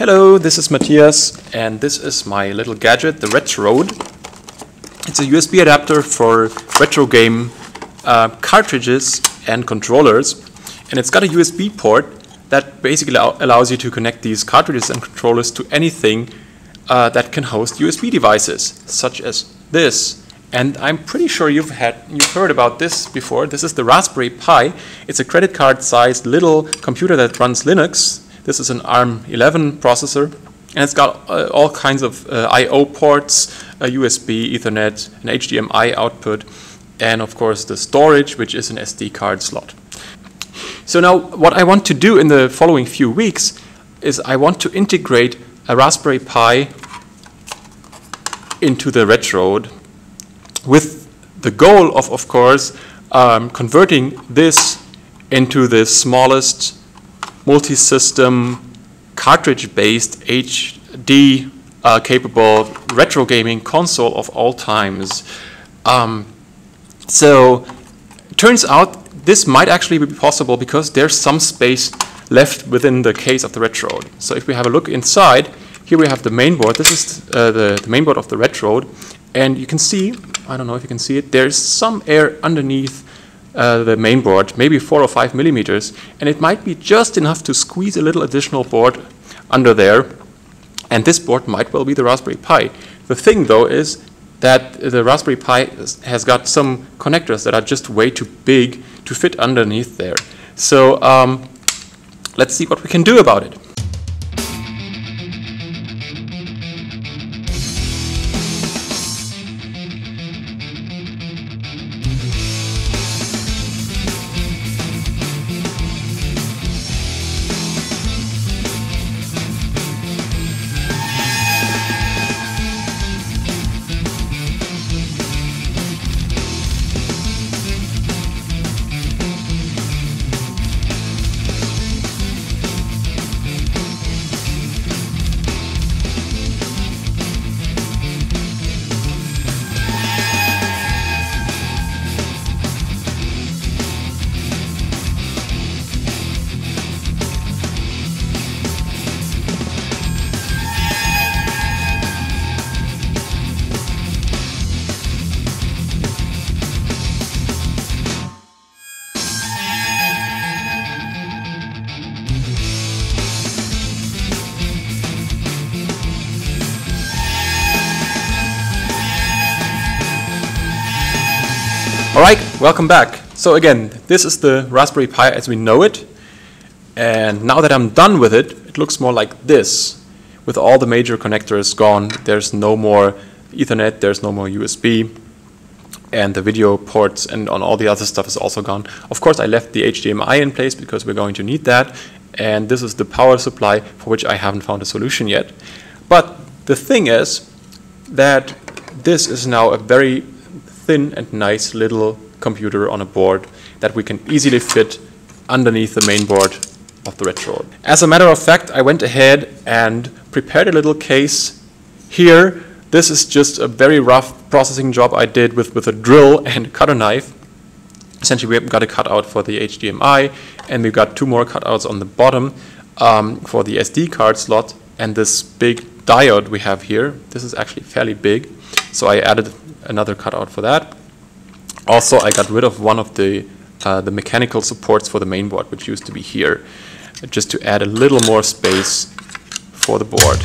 Hello, this is Matthias, and this is my little gadget, the Retrode. It's a USB adapter for retro game cartridges and controllers, and it's got a USB port that basically allows you to connect these cartridges and controllers to anything that can host USB devices, such as this. And I'm pretty sure you've heard about this before. This is the Raspberry Pi. It's a credit card-sized little computer that runs Linux. This is an ARM 11 processor, and it's got all kinds of I/O ports, a USB, Ethernet, an HDMI output, and of course the storage, which is an SD card slot. So now what I want to do in the following few weeks is I want to integrate a Raspberry Pi into the Retrode with the goal of course, converting this into the smallest multi-system cartridge-based HD capable retro gaming console of all times. So it turns out this might actually be possible because there's some space left within the case of the Retrode. So if we have a look inside, here we have the mainboard. This is the mainboard of the Retrode, and you can see, I don't know if you can see it, there's some air underneath the mainboard, maybe 4 or 5 millimeters, and it might be just enough to squeeze a little additional board under there, and this board might well be the Raspberry Pi. The thing though is that the Raspberry Pi has got some connectors that are just way too big to fit underneath there. So let's see what we can do about it. Alright, welcome back. So again, this is the Raspberry Pi as we know it, and now that I'm done with it, it looks more like this, with all the major connectors gone. There's no more Ethernet, there's no more USB, and the video ports and on all the other stuff is also gone. Of course, I left the HDMI in place because we're going to need that, and this is the power supply for which I haven't found a solution yet. But the thing is that this is now a very thin and nice little computer on a board that we can easily fit underneath the main board of the Retrode. As a matter of fact, I went ahead and prepared a little case here. This is just a very rough processing job I did with a drill and cutter knife. Essentially, we've got a cutout for the HDMI, and we've got 2 more cutouts on the bottom for the SD card slot, and this big diode we have here. This is actually fairly big, so I added another cutout for that. Also, I got rid of one of the mechanical supports for the mainboard, which used to be here, just to add a little more space for the board.